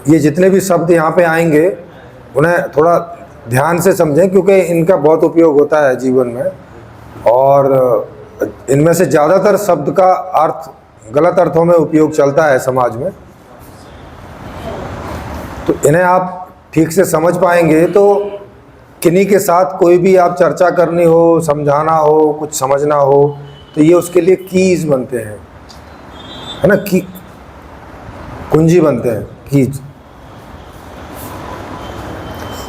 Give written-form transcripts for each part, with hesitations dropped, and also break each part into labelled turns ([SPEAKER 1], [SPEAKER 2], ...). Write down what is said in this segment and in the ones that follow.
[SPEAKER 1] ये जितने भी शब्द यहाँ पे आएंगे उन्हें थोड़ा ध्यान से समझें, क्योंकि इनका बहुत उपयोग होता है जीवन में, और इनमें से ज़्यादातर शब्द का अर्थ गलत अर्थों में उपयोग चलता है समाज में। तो इन्हें आप ठीक से समझ पाएंगे तो किन्हीं के साथ कोई भी आप चर्चा करनी हो, समझाना हो, कुछ समझना हो, तो ये उसके लिए कीज बनते हैं, है ना, की कुंजी बनते हैं, कीज।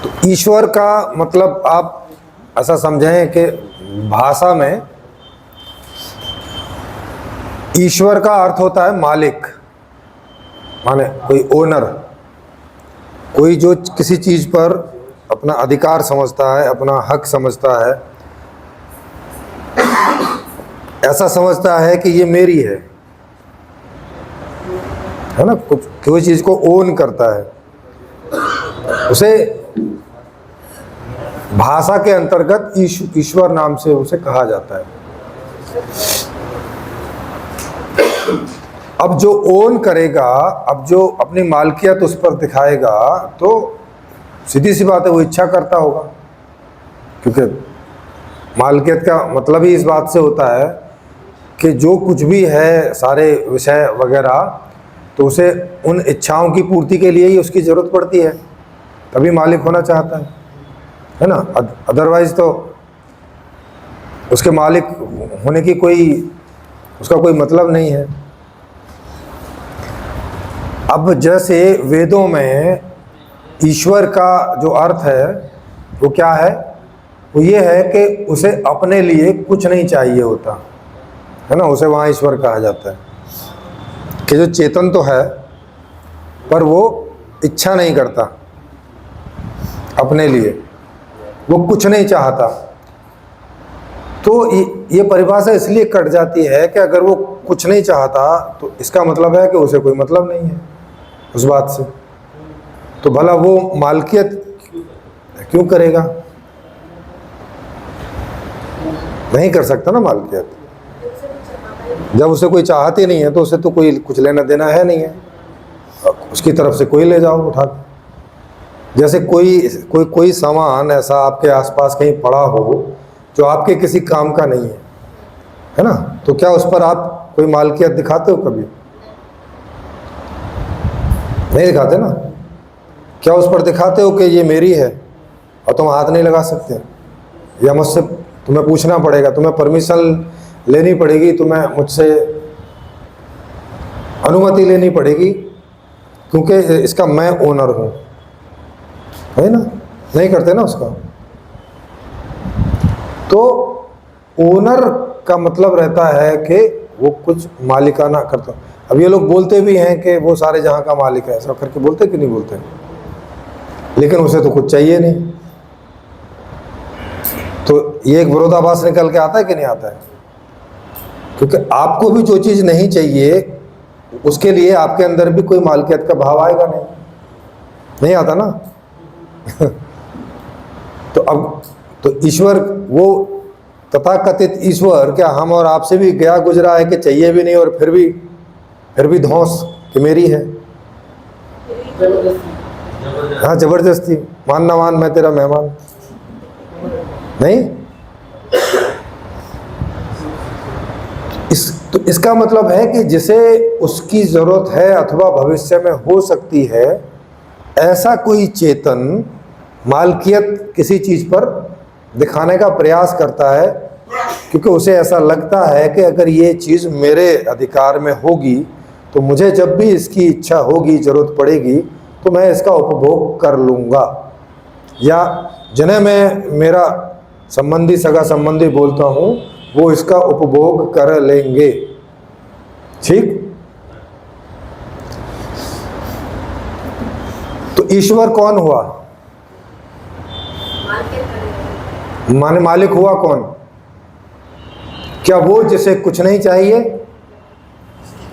[SPEAKER 1] तो ईश्वर का मतलब आप ऐसा समझें कि भाषा में ईश्वर का अर्थ होता है मालिक, माने कोई ओनर, कोई जो किसी चीज़ पर अपना अधिकार समझता है, अपना हक समझता है, ऐसा समझता है कि ये मेरी है ना, कोई चीज़ को ओन करता है, उसे भाषा के अंतर्गत ईश्वर नाम से उसे कहा जाता है। अब जो ओन करेगा, अब जो अपनी मालकियत उस पर दिखाएगा, तो सीधी सी बात है वो इच्छा करता होगा, क्योंकि मालकियत का मतलब ही इस बात से होता है कि जो कुछ भी है, सारे विषय वगैरह, तो उसे उन इच्छाओं की पूर्ति के लिए ही उसकी ज़रूरत पड़ती है, तभी मालिक होना चाहता है ना। अदरवाइज तो उसके मालिक होने की उसका कोई मतलब नहीं है। अब जैसे वेदों में ईश्वर का जो अर्थ है वो क्या है, वो ये है कि उसे अपने लिए कुछ नहीं चाहिए होता है ना, उसे वहाँ ईश्वर कहा जाता है कि जो चेतन तो है पर वो इच्छा नहीं करता अपने लिए, वो कुछ नहीं चाहता। तो ये परिभाषा इसलिए कट जाती है कि अगर वो कुछ नहीं चाहता तो इसका मतलब है कि उसे कोई मतलब नहीं है उस बात से, तो भला वो मालकियत क्यों करेगा, नहीं कर सकता ना मालकियत। जब उसे कोई चाहती नहीं है तो उसे तो कोई कुछ लेना देना है नहीं है, उसकी तरफ से कोई ले जाओ उठा के। जैसे कोई सामान ऐसा आपके आसपास कहीं पड़ा हो जो आपके किसी काम का नहीं है ना, तो क्या उस पर आप कोई मालकियत दिखाते हो? कभी नहीं दिखाते ना। क्या उस पर दिखाते हो कि ये मेरी है और तुम हाथ नहीं लगा सकते, या मुझसे तुम्हें पूछना पड़ेगा, तुम्हें परमिशन लेनी पड़ेगी, तुम्हें मुझसे अनुमति लेनी पड़ेगी, क्योंकि इसका मैं ओनर हूँ, है ना? नहीं करते ना उसका। तो ओनर का मतलब रहता है कि वो कुछ मालिकाना करता। अब ये लोग बोलते भी हैं कि वो सारे जहाँ का मालिक है, ऐसा करके बोलते कि नहीं बोलते, लेकिन उसे तो कुछ चाहिए नहीं। तो ये एक विरोधाभास निकल के आता है कि नहीं आता है? क्योंकि आपको भी जो चीज़ नहीं चाहिए उसके लिए आपके अंदर भी कोई मालकियत का भाव आएगा नहीं आता ना। तो अब तो ईश्वर, वो तथाकथित ईश्वर, क्या हम और आपसे भी गया गुजरा है कि चाहिए भी नहीं और फिर भी धौंस कि मेरी है? हाँ, जबरदस्ती, मान ना मान मैं तेरा मेहमान नहीं। तो इसका मतलब है कि जिसे उसकी जरूरत है अथवा भविष्य में हो सकती है, ऐसा कोई चेतन मालकियत किसी चीज पर दिखाने का प्रयास करता है, क्योंकि उसे ऐसा लगता है कि अगर ये चीज़ मेरे अधिकार में होगी तो मुझे जब भी इसकी इच्छा होगी, ज़रूरत पड़ेगी, तो मैं इसका उपभोग कर लूँगा, या जिन्हें मैं मेरा संबंधी, सगा संबंधी बोलता हूँ, वो इसका उपभोग कर लेंगे। ठीक? तो ईश्वर कौन हुआ? माने मालिक हुआ कौन? क्या वो जिसे कुछ नहीं चाहिए?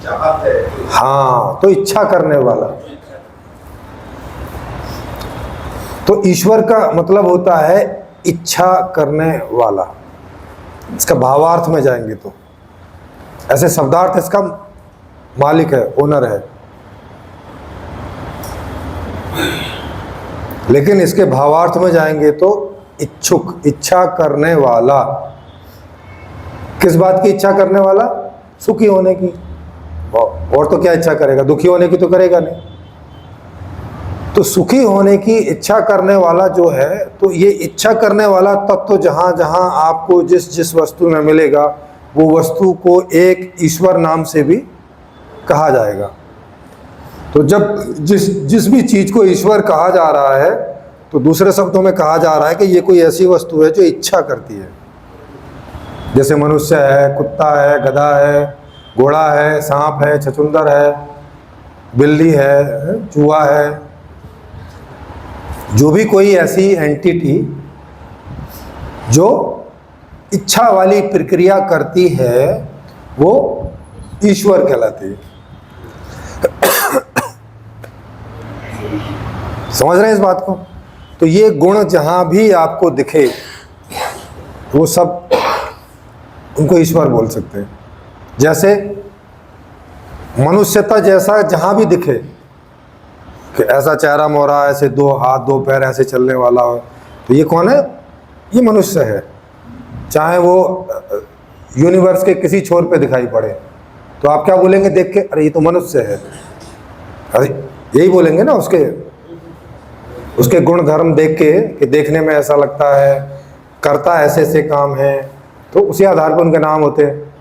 [SPEAKER 1] हाँ, तो इच्छा करने वाला। तो ईश्वर का मतलब होता है इच्छा करने वाला। इसका भावार्थ में जाएंगे तो ऐसे शब्दार्थ इसका मालिक है, ओनर है। लेकिन इसके भावार्थ में जाएंगे तो इच्छुक, इच्छा करने वाला। किस बात की इच्छा करने वाला? सुखी होने की। और तो क्या इच्छा करेगा? दुखी होने की तो करेगा नहीं। तो सुखी होने की इच्छा करने वाला जो है, तो ये इच्छा करने वाला तत्व जहाँ जहाँ आपको जिस जिस वस्तु में मिलेगा, वो वस्तु को एक ईश्वर नाम से भी कहा जाएगा। तो जब जिस भी चीज़ को ईश्वर कहा जा रहा है, तो दूसरे शब्दों में कहा जा रहा है कि ये कोई ऐसी वस्तु है जो इच्छा करती है। जैसे मनुष्य है, कुत्ता है, गधा है, घोड़ा है, सांप है, छछूंदर है, बिल्ली है, चूहा है, जो भी कोई ऐसी एंटिटी जो इच्छा वाली प्रक्रिया करती है, वो ईश्वर कहलाती है। समझ रहे हैं इस बात को? तो ये गुण जहां भी आपको दिखे, वो सब उनको ईश्वर बोल सकते हैं। जैसे मनुष्यता जैसा जहां भी दिखे कि ऐसा चेहरा मोहरा, ऐसे 2 हाथ 2 पैर ऐसे चलने वाला हो, तो ये कौन है? ये मनुष्य है। चाहे वो यूनिवर्स के किसी छोर पे दिखाई पड़े, तो आप क्या बोलेंगे देख के? अरे ये तो मनुष्य है। अरे यही बोलेंगे ना उसके गुण धर्म देख के, कि देखने में ऐसा लगता है, करता ऐसे ऐसे काम है, तो उसी आधार पर उनके नाम होते हैं।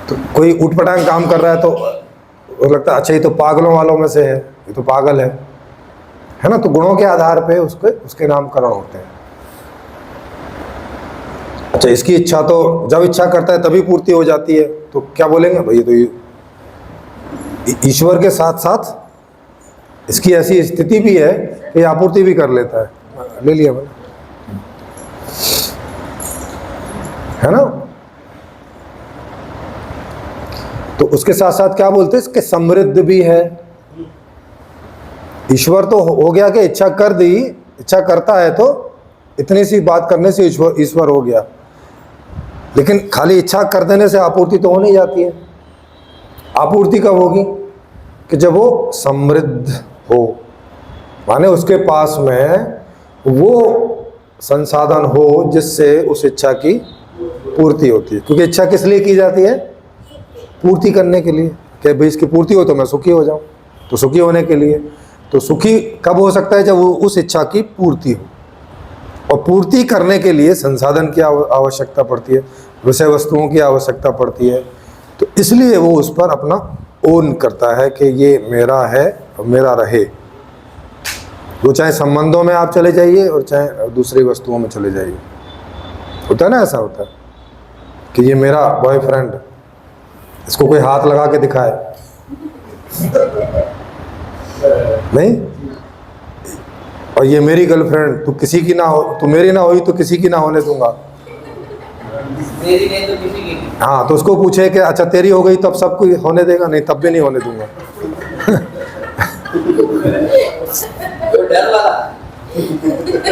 [SPEAKER 1] तो कोई उठपटांग काम कर रहा है तो वो लगता है अच्छा ये तो पागलों वालों में से है, ये तो पागल है ना? तो गुणों के आधार पे उसके नामकरण होते हैं। अच्छा, इसकी इच्छा तो जब इच्छा करता है तभी पूर्ति हो जाती है, तो क्या बोलेंगे? भाई तो ईश्वर के साथ साथ इसकी ऐसी स्थिति भी है कि आपूर्ति भी कर लेता है। ले लिया भाई, है ना? तो उसके साथ साथ क्या बोलते हैं? इसके समृद्ध भी है। ईश्वर तो हो गया कि इच्छा कर दी, इच्छा करता है तो इतनी सी बात करने से ईश्वर हो गया। लेकिन खाली इच्छा कर देने से आपूर्ति तो हो नहीं जाती है। आपूर्ति कब होगी? कि जब वो समृद्ध हो, माने उसके पास में वो संसाधन हो जिससे उस इच्छा की पूर्ति होती है। क्योंकि इच्छा किस लिए की जाती है? पूर्ति करने के लिए। कि भाई इसकी पूर्ति हो तो मैं सुखी हो जाऊं, तो सुखी होने के लिए। तो सुखी कब हो सकता है? जब वो उस इच्छा की पूर्ति हो। और पूर्ति करने के लिए संसाधन की आवश्यकता पड़ती है, विषय वस्तुओं की आवश्यकता पड़ती है। तो इसलिए वो उस पर अपना ओन करता है कि ये मेरा है और मेरा रहे। वो चाहे संबंधों में आप चले जाइए और चाहे दूसरी वस्तुओं में चले जाइए। होता है ना, ऐसा होता है कि ये मेरा बॉयफ्रेंड, इसको कोई हाथ लगा के दिखाए नहीं, और ये मेरी गर्लफ्रेंड, तू किसी की ना हो, तू मेरी ना हुई तो किसी की ना होने दूंगा।
[SPEAKER 2] मेरी नहीं तो किसी की।
[SPEAKER 1] हाँ, तो उसको पूछे कि अच्छा तेरी हो गई तब सबको होने देगा? नहीं, तब भी नहीं होने दूंगा।
[SPEAKER 2] तो डर लगा।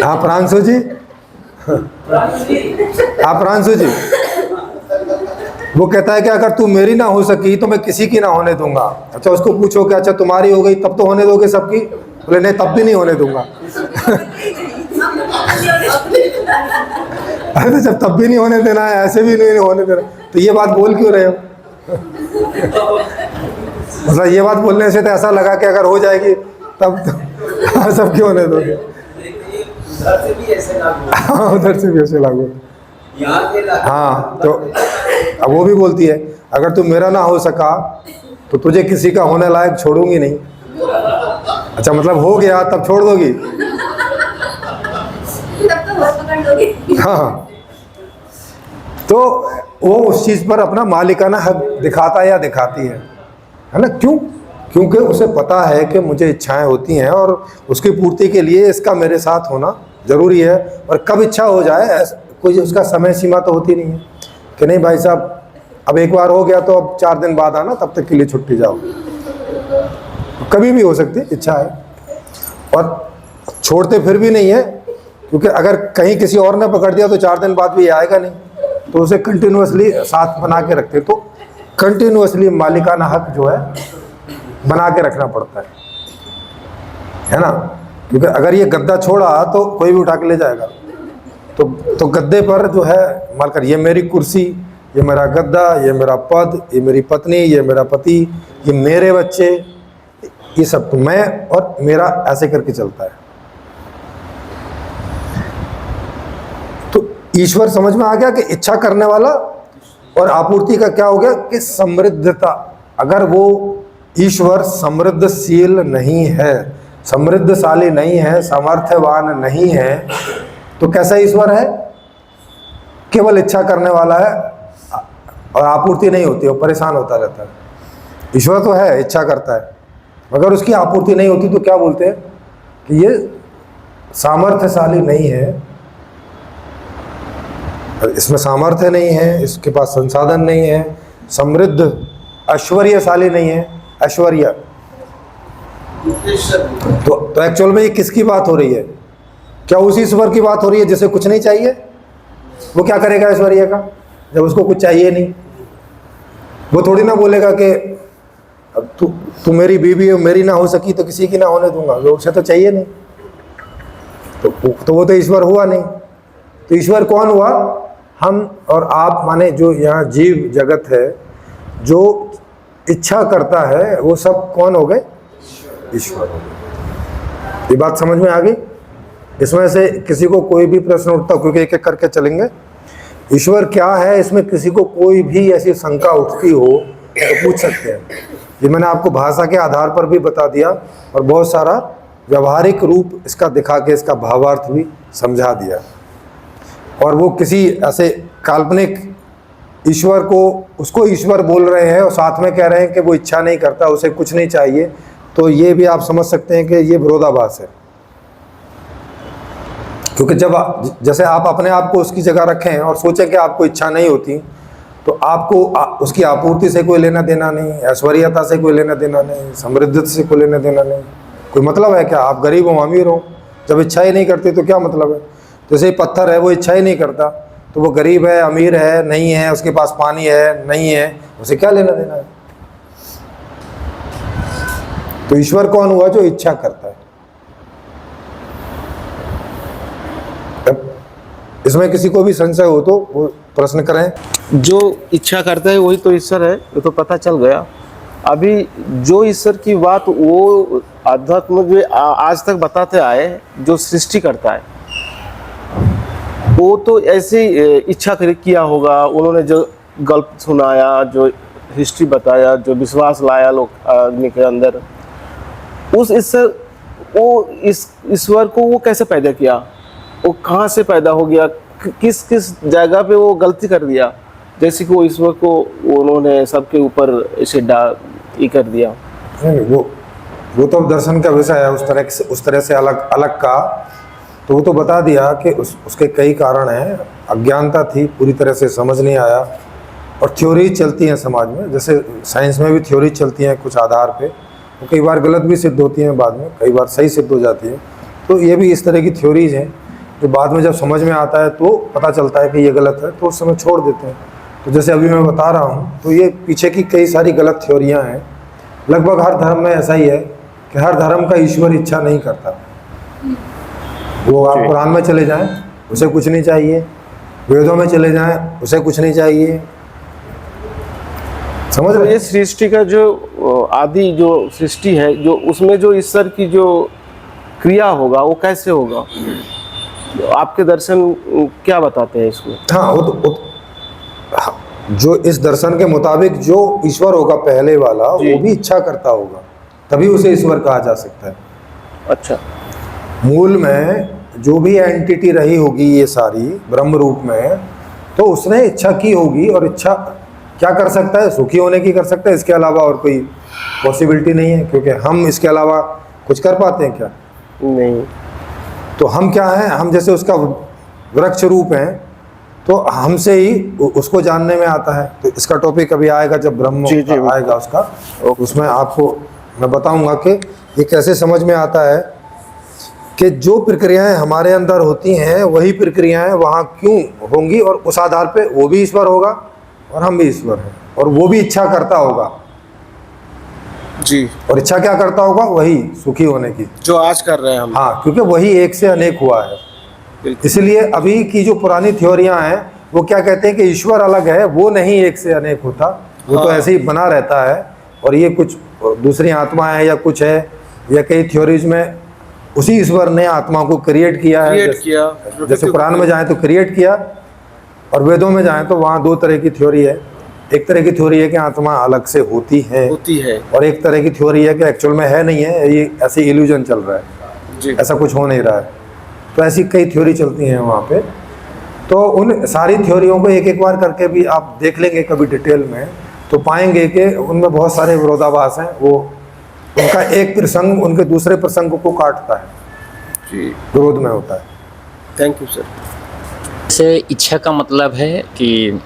[SPEAKER 1] हाँ प्रांशु जी, हाँ प्रांशु जी, वो कहता है कि अगर तू मेरी ना हो सकी तो मैं किसी की ना होने दूंगा। अच्छा, उसको पूछो कि अच्छा तुम्हारी हो गई तब तो होने दोगे सबकी? बोले नहीं, तब भी नहीं होने दूंगा। अरे तो जब तब भी नहीं होने देना है, ऐसे भी नहीं होने देना, तो ये बात बोल क्यों रहे हो? मतलब ये बात बोलने से तो ऐसा लगा कि अगर हो जाएगी तब तो सब क्यों होने दोगे?
[SPEAKER 2] उधर से भी ऐसे लागू।
[SPEAKER 1] हाँ, उधर से भी ऐसे लागू। हाँ, तो अब वो भी बोलती है अगर तू मेरा ना हो सका तो तुझे किसी का होने लायक छोड़ूंगी नहीं। अच्छा, मतलब हो गया तब छोड़ दोगी? हाँ, तो वो उस चीज पर अपना मालिकाना हक दिखाता है या दिखाती है ना? क्यों? क्योंकि उसे पता है कि मुझे इच्छाएं होती हैं और उसकी पूर्ति के लिए इसका मेरे साथ होना जरूरी है। और कब इच्छा हो जाए, कोई उसका समय सीमा तो होती नहीं है कि नहीं भाई साहब अब एक बार हो गया तो अब 4 दिन बाद आना, तब तक के लिए छुट्टी जाओ। कभी भी हो सकती है इच्छा है, और छोड़ते फिर भी नहीं है, क्योंकि अगर कहीं किसी और ने पकड़ दिया तो 4 दिन बाद भी आएगा नहीं, तो उसे कंटिन्यूअसली साथ बना के रखते। तो कंटिन्यूअसली मालिकाना हक जो है बना के रखना पड़ता है। है ना, क्योंकि अगर ये गद्दा छोड़ा तो कोई भी उठा के ले जाएगा। तो गद्दे पर जो है मानकर ये मेरी कुर्सी, ये मेरा गद्दा, ये मेरा पद, ये मेरी पत्नी, ये मेरा पति, ये मेरे बच्चे, ये सब तो मैं और मेरा ऐसे करके चलता है। तो ईश्वर समझ में आ गया कि इच्छा करने वाला, और आपूर्ति का क्या हो गया कि समृद्धता। अगर वो ईश्वर समृद्धशील नहीं है, समृद्धशाली नहीं है, सामर्थ्यवान नहीं है, तो कैसा ईश्वर है? केवल इच्छा करने वाला है और आपूर्ति नहीं होती, वो परेशान होता रहता है। ईश्वर तो है, इच्छा करता है, मगर उसकी आपूर्ति नहीं होती तो क्या बोलते हैं कि ये सामर्थ्यशाली नहीं है, इसमें सामर्थ्य नहीं है, इसके पास संसाधन नहीं है, समृद्ध ऐश्वर्यशाली नहीं है, ऐश्वर्य। तो एक्चुअल में ये किसकी बात हो रही है? क्या उसी ईश्वर की बात हो रही है जिसे कुछ नहीं चाहिए? वो क्या करेगा ऐश्वर्य का जब उसको कुछ चाहिए नहीं? वो थोड़ी ना बोलेगा कि अब तू मेरी बीवी है, मेरी ना हो सकी तो किसी की ना होने दूंगा, वो उसे तो चाहिए नहीं। तो वो तो ईश्वर हुआ नहीं। तो ईश्वर कौन हुआ? हम और आप, माने जो यहाँ जीव जगत है, जो इच्छा करता है, वो सब कौन हो गए? ईश्वर हो गए। ये बात समझ में आ गई? इसमें से किसी को कोई भी प्रश्न उठता, क्योंकि एक एक करके चलेंगे। ईश्वर क्या है, इसमें किसी को कोई भी ऐसी शंका उठती हो तो पूछ सकते हैं। ये मैंने आपको भाषा के आधार पर भी बता दिया और बहुत सारा व्यवहारिक रूप इसका दिखा के इसका भावार्थ भी समझा दिया। और वो किसी ऐसे काल्पनिक ईश्वर को, उसको ईश्वर बोल रहे हैं और साथ में कह रहे हैं कि वो इच्छा नहीं करता, उसे कुछ नहीं चाहिए, तो ये भी आप समझ सकते हैं कि ये विरोधाभास है। क्योंकि जब जैसे आप अपने आप को उसकी जगह रखें और सोचें कि आपको इच्छा नहीं होती, तो आपको उसकी आपूर्ति से कोई लेना देना नहीं, ऐश्वर्यता से कोई लेना देना नहीं, समृद्धि से कोई लेना देना नहीं। कोई मतलब है क्या? आप गरीब हो, अमीर हो, जब इच्छा ही नहीं करते तो क्या मतलब है? जैसे पत्थर है, वो इच्छा ही नहीं करता, तो वो गरीब है, अमीर है, नहीं है, उसके पास पानी है, नहीं है, उसे क्या लेना देना है? तो ईश्वर कौन हुआ? जो इच्छा करता है। इसमें किसी को भी संशय हो तो वो प्रश्न करें।
[SPEAKER 3] जो इच्छा करता है वही तो ईश्वर है, ये तो पता चल गया। अभी जो ईश्वर की बात वो अध्यात्म में जो आज तक बताते आए, जो सृष्टि करता है, वो तो ऐसे इच्छा किया होगा। उन्होंने जो गल्प सुनाया, जो हिस्ट्री बताया, जो विश्वास लाया लोग आदमी के अंदर, उस ईश्वर, वो इस ईश्वर को वो कैसे पैदा किया? वो कहाँ से पैदा हो गया? किस किस जगह पे वो गलती कर दिया, जैसे कि वो ईश्वर को उन्होंने सबके ऊपर इसे ये कर दिया?
[SPEAKER 1] नहीं, वो तो दर्शन का विषय है, उस तरह से अलग अलग का। तो वो तो बता दिया कि उसके कई कारण हैं। अज्ञानता थी, पूरी तरह से समझ नहीं आया, और थ्योरी चलती हैं समाज में, जैसे साइंस में भी थ्योरी चलती हैं कुछ आधार पे, तो कई बार गलत भी सिद्ध होती हैं, बाद में कई बार सही सिद्ध हो जाती है। तो ये भी इस तरह की थ्योरीज हैं जो बाद में जब समझ में आता है तो पता चलता है कि ये गलत है, तो उस समय छोड़ देते हैं। तो जैसे अभी मैं बता रहा हूँ, तो ये पीछे की कई सारी गलत थ्योरियाँ हैं। लगभग हर धर्म में ऐसा ही है कि हर धर्म का ईश्वर इच्छा नहीं करता। वो आप कुरान में चले जाएं, उसे कुछ नहीं चाहिए, वेदों में चले जाएं, उसे कुछ नहीं चाहिए। समझ रहे?
[SPEAKER 3] ये सृष्टि का जो आदि जो सृष्टि है, जो उसमें जो ईश्वर की जो क्रिया होगा वो कैसे होगा? आपके दर्शन क्या बताते हैं इसमें?
[SPEAKER 1] हाँ, हाँ, जो इस दर्शन के मुताबिक जो ईश्वर होगा पहले वाला, वो भी इच्छा करता होगा, तभी उसे ईश्वर कहा जा सकता है।
[SPEAKER 3] अच्छा,
[SPEAKER 1] मूल में जो भी एंटिटी रही होगी ये सारी ब्रह्म रूप में, तो उसने इच्छा की होगी, और इच्छा क्या कर सकता है? सुखी होने की कर सकता है, इसके अलावा और कोई पॉसिबिलिटी नहीं है। क्योंकि हम इसके अलावा कुछ कर पाते हैं क्या?
[SPEAKER 3] नहीं।
[SPEAKER 1] तो हम क्या हैं? हम जैसे उसका वृक्ष रूप हैं, तो हमसे ही उसको जानने में आता है। तो इसका टॉपिक अभी आएगा जब ब्रह्म आएगा उसका, उसमें आपको मैं बताऊंगा कि ये कैसे समझ में आता है कि जो प्रक्रियाएं हमारे अंदर होती हैं वही प्रक्रियाएं वहाँ क्यों होंगी, और उस आधार पे वो भी ईश्वर होगा और हम भी ईश्वर हैं, और वो भी इच्छा करता होगा।
[SPEAKER 3] जी,
[SPEAKER 1] और इच्छा क्या करता होगा? वही सुखी होने की।
[SPEAKER 3] जो आज कर रहे हैं हम।
[SPEAKER 1] हाँ, क्योंकि वही एक से अनेक हुआ है।
[SPEAKER 3] बिल्कुल।
[SPEAKER 1] इसलिए अभी की जो पुरानी थ्योरियां हैं वो क्या कहते हैं कि ईश्वर अलग है, वो नहीं एक से अनेक होता, वो तो
[SPEAKER 3] हाँ।
[SPEAKER 1] ऐसे ही बना रहता है। और ये कुछ दूसरी आत्मा है या कुछ है, या कई थ्योरीज में उसी ईश्वर ने आत्मा को क्रिएट किया है।
[SPEAKER 3] क्रिएट किया,
[SPEAKER 1] जैसे कुरान में जाएं तो क्रिएट किया, और वेदों में जाएं तो वहाँ दो तरह की थ्योरी है। एक तरह की थ्योरी है कि आत्मा अलग से होती है, और एक तरह की थ्योरी है कि एक्चुअल में है नहीं है, ये ऐसे इल्यूजन चल रहा है,
[SPEAKER 3] जी।
[SPEAKER 1] ऐसा कुछ हो नहीं रहा है। तो ऐसी कई थ्योरी चलती हैं वहाँ पे। तो उन सारी थ्योरियों को एक एक बार करके भी आप देख लेंगे कभी डिटेल में, तो पाएंगे कि उनमें बहुत सारे विरोधाभास हैं। वो उनका एक प्रसंग उनके दूसरे प्रसंग को काटता है,
[SPEAKER 3] जी,
[SPEAKER 1] विरोध में होता है।
[SPEAKER 3] Thank you sir.
[SPEAKER 4] से इच्छा का मतलब है कि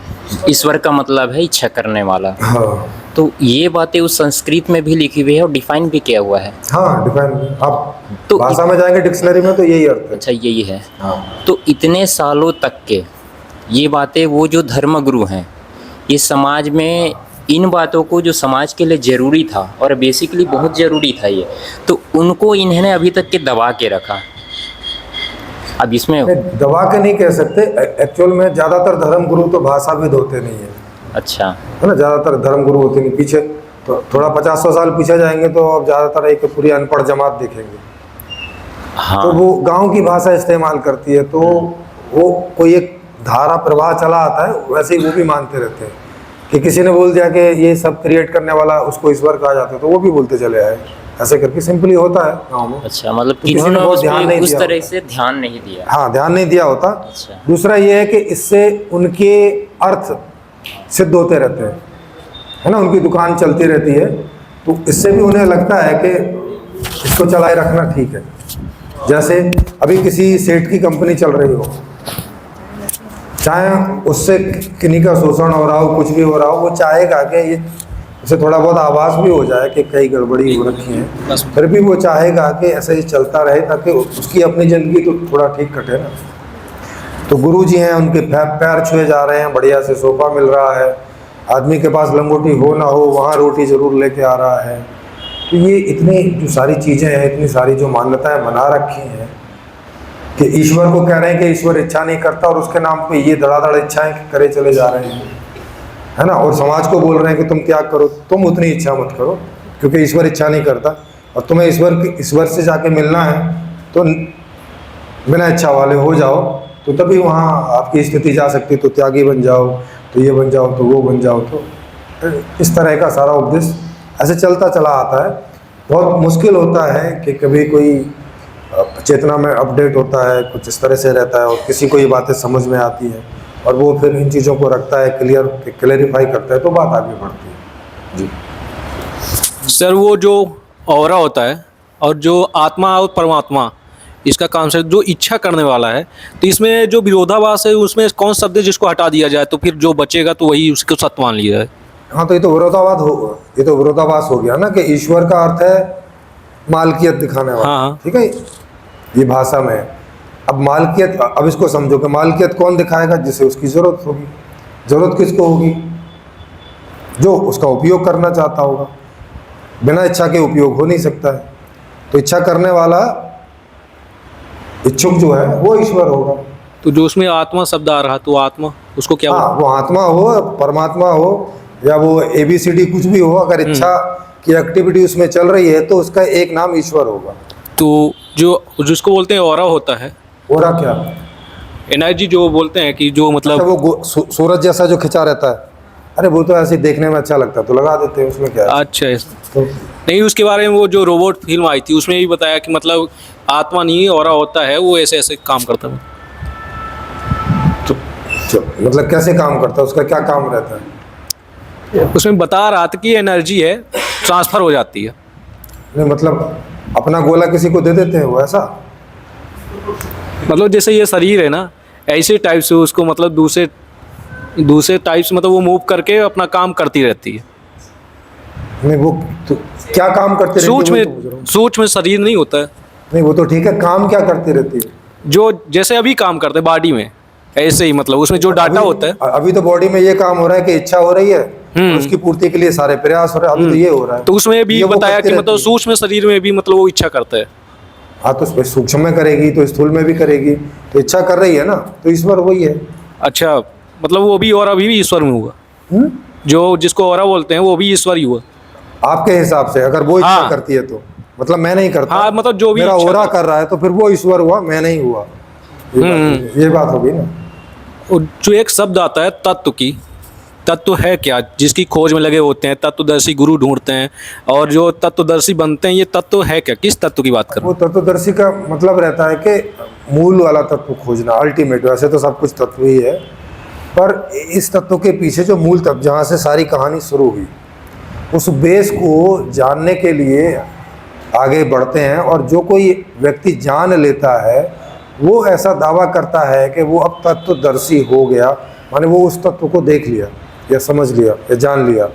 [SPEAKER 4] ईश्वर का मतलब है इच्छा करने वाला।
[SPEAKER 1] हाँ
[SPEAKER 4] तो ये बातें उस संस्कृत में भी लिखी हुई है और डिफाइन भी किया हुआ है।
[SPEAKER 1] हाँ, डिफाइन आप
[SPEAKER 4] तो
[SPEAKER 1] भाषा में जाएंगे डिक्शनरी में तो यही अर्थ है।
[SPEAKER 4] अच्छा, यही है।
[SPEAKER 1] हाँ।
[SPEAKER 4] तो इतने सालों तक के ये बातें, वो जो धर्मगुरु हैं, ये समाज में इन बातों को जो समाज के लिए ज़रूरी था और बेसिकली बहुत ज़रूरी था ये, तो उनको इन्होंने अभी तक के दबा के रखा। अब इसमें
[SPEAKER 1] नहीं, दबा के नहीं कह सकते। एक्चुअल में ज़्यादातर धर्मगुरु तो भाषाविद होते नहीं है,
[SPEAKER 4] अच्छा,
[SPEAKER 1] है ना। ज़्यादातर धर्मगुरु होते नहीं। पीछे तो थोड़ा 50-100 साल पीछे जाएंगे तो अब ज़्यादातर एक पूरी अनपढ़ जमात देखेंगे।
[SPEAKER 4] हाँ,
[SPEAKER 1] तो वो गांव की भाषा इस्तेमाल करती है, तो वो कोई एक धारा प्रवाह चला आता है, वैसे ही वो भी मानते रहते हैं कि किसी ने बोल दिया कि ये सब क्रिएट करने वाला उसको ईश्वर कहा जाता है, तो वो भी बोलते चले आए। ऐसे करके सिंपली होता है गाँव में।
[SPEAKER 4] अच्छा, मतलब
[SPEAKER 1] किसी
[SPEAKER 4] किसी
[SPEAKER 1] ने
[SPEAKER 4] ने
[SPEAKER 1] बहुत
[SPEAKER 4] उस
[SPEAKER 1] ध्यान
[SPEAKER 4] पे
[SPEAKER 1] नहीं
[SPEAKER 4] उस
[SPEAKER 1] दिया
[SPEAKER 4] तरह
[SPEAKER 1] होता।
[SPEAKER 4] से ध्यान नहीं दिया।
[SPEAKER 1] हाँ, ध्यान नहीं दिया होता।
[SPEAKER 4] अच्छा।
[SPEAKER 1] दूसरा ये है कि इससे उनके अर्थ सिद्ध होते रहते हैं, है ना। उनकी दुकान चलती रहती है, तो इससे भी उन्हें लगता है कि इसको चलाए रखना ठीक है। जैसे अभी किसी सेठ की कंपनी चल रही हो, चाहे उससे किन्हीं का शोषण हो रहा हो, कुछ भी हो रहा हो, वो चाहेगा कि ये उसे थोड़ा बहुत आवाज़ भी हो जाए कि कई गड़बड़ी हो रखी है, फिर भी वो चाहेगा कि ऐसे ही चलता रहे ताकि उसकी अपनी ज़िंदगी तो थोड़ा ठीक कटे ना। तो गुरु जी हैं, उनके पैर छुए जा रहे हैं, बढ़िया से सोफा मिल रहा है, आदमी के पास लंगोटी हो ना हो वहाँ रोटी ज़रूर लेके आ रहा है। तो ये इतनी जो सारी चीज़ें हैं, इतनी सारी जो मान्यताएं बना रखी हैं कि ईश्वर को कह रहे हैं कि ईश्वर इच्छा नहीं करता, और उसके नाम पे ये धड़ाधड़ इच्छाएं करे चले जा रहे हैं, है ना। और समाज को बोल रहे हैं कि तुम क्या करो, तुम उतनी इच्छा मत करो, क्योंकि ईश्वर इच्छा नहीं करता, और तुम्हें ईश्वर से जाके मिलना है तो बिना इच्छा वाले हो जाओ, तो तभी वहाँ आपकी स्थिति जा सकती। तो त्यागी बन जाओ, तो ये बन जाओ, तो वो बन जाओ। तो इस तरह का सारा उपदेश ऐसे चलता चला आता है। बहुत मुश्किल होता है कि कभी कोई चेतना में अपडेट होता है, कुछ इस तरह से रहता है, और किसी को ये बातें समझ में आती है, और वो फिर इन चीज़ों को रखता है, क्लियरिफाई करता है, तो बात आगे बढ़ती है। जी
[SPEAKER 5] सर, वो जो ऑरा होता है और जो आत्मा और परमात्मा, इसका कॉन्सेप्ट जो इच्छा करने वाला है, तो इसमें जो विरोधाभास है उसमें कौन शब्द है जिसको हटा दिया जाए तो फिर जो बचेगा तो वही उसको सत्य मान लिया जाए?
[SPEAKER 1] हाँ, तो ये तो विरोधाभास हो गया ना कि ईश्वर का अर्थ है मालकियत दिखाने वाला।
[SPEAKER 5] हाँ।
[SPEAKER 1] ठीक है, ये भाषा में है। अब मालकियत, अब इसको समझो कि मालकियत कौन दिखाएगा? जिसे उसकी ज़रूरत होगी। ज़रूरत किसको होगी? जो उसका उपयोग करना चाहता होगा। बिना इच्छा के उपयोग हो नहीं सकता है, तो इच्छा करने वाला इच्छुक जो है वो ईश्वर होगा।
[SPEAKER 5] तो जो उसमें आत्मा शब्द आ रहा, तो आत्मा उसको क्या
[SPEAKER 1] हाँ, वो आत्मा हो, परमात्मा हो, या वो ABCD कुछ भी हो, अगर इच्छा की एक्टिविटी उसमें चल रही है तो उसका एक नाम ईश्वर होगा।
[SPEAKER 5] तो जो जिसको बोलते हैं ऑरा होता है,
[SPEAKER 1] ओरा क्या?
[SPEAKER 5] एनर्जी जो बोलते हैं कि जो मतलब
[SPEAKER 1] अच्छा, वो सूरज जैसा जो खिंचा रहता है, अरे वो तो ऐसे देखने में अच्छा लगता है तो लगा देते हैं, उसमें क्या है?
[SPEAKER 5] अच्छा है।
[SPEAKER 1] तो
[SPEAKER 5] नहीं, उसके बारे में वो जो रोबोट फिल्म आई थी उसमें भी बताया कि मतलब आत्मा नहीं ऑरा होता है, वो ऐसे ऐसे काम करता है।
[SPEAKER 1] मतलब कैसे काम करता है, उसका क्या काम रहता है?
[SPEAKER 5] उसमें बता रहा था कि एनर्जी है, ट्रांसफ़र हो जाती है।
[SPEAKER 1] नहीं, मतलब अपना गोला किसी को दे देते हैं वो, ऐसा?
[SPEAKER 5] मतलब जैसे ये शरीर है ना, ऐसे टाइप से उसको मतलब दूसरे टाइप से मतलब वो मूव करके अपना काम करती रहती है।
[SPEAKER 1] नहीं, वो तो क्या काम करते रहती है? वो तो पूछ रहा हूँ।
[SPEAKER 5] सूक्ष्म शरीर नहीं होता है,
[SPEAKER 1] नहीं, वो तो ठीक है, काम क्या करती रहती है?
[SPEAKER 5] जो जैसे अभी काम करते हैं बॉडी में, ऐसे ही मतलब उसमें जो डाटा होता है।
[SPEAKER 1] अभी तो बॉडी में ये काम हो रहा है कि इच्छा हो रही है, और उसकी पूर्ति के लिए सारे प्रयास हो रहे हैं। अभी तो ये हो रहा है।
[SPEAKER 5] तो उसमें भी
[SPEAKER 1] ये वो
[SPEAKER 5] बताया
[SPEAKER 1] करती
[SPEAKER 5] कि मतलब
[SPEAKER 1] रहती है।
[SPEAKER 5] सूक्ष्म शरीर में भी मतलब वो इच्छा करता है।
[SPEAKER 1] हाँ, तो उसमें सूक्ष्म में करेगी तो स्थूल में भी करेगी, तो इच्छा कर रही है ना, तो ईश्वर वही है।
[SPEAKER 5] अच्छा, मतलब वो भी और अभी भी ईश्वर में हुआ,
[SPEAKER 1] हम्म?
[SPEAKER 5] जो जिसको और बोलते हैं वो भी ईश्वर ही हुआ।
[SPEAKER 1] आपके हिसाब से अगर वो इच्छा
[SPEAKER 5] हाँ।
[SPEAKER 1] करती है तो, मतलब मैं नहीं करता,
[SPEAKER 5] हाँ, मतलब जो भी
[SPEAKER 1] मेरा
[SPEAKER 5] इच्छा
[SPEAKER 1] ओरा
[SPEAKER 5] कर-
[SPEAKER 1] कर रहा है तो फिर वो ईश्वर हुआ, मैं नहीं हुआ। ये बात होगी ना।
[SPEAKER 5] और जो एक शब्द आता है तत्व की, तत्व है क्या, जिसकी खोज में लगे होते हैं, तत्वदर्शी गुरु ढूंढते हैं, और जो तत्वदर्शी बनते हैं, ये तत्व है क्या, किस तत्व की बात कर रहे
[SPEAKER 1] वो तत्वदर्शी का मतलब रहता है कि मूल वाला तत्व खोजना, अल्टीमेट। वैसे तो सब कुछ तत्व ही है, पर इस तत्व के पीछे जो मूल तत्व, जहाँ से सारी कहानी शुरू हुई, उस बेस को जानने के लिए आगे बढ़ते हैं। और जो कोई व्यक्ति जान लेता है वो ऐसा दावा करता है कि वो अब तत्वदर्शी हो गया, माने वो उस तत्व को देख लिया या समझ लिया या जान लिया।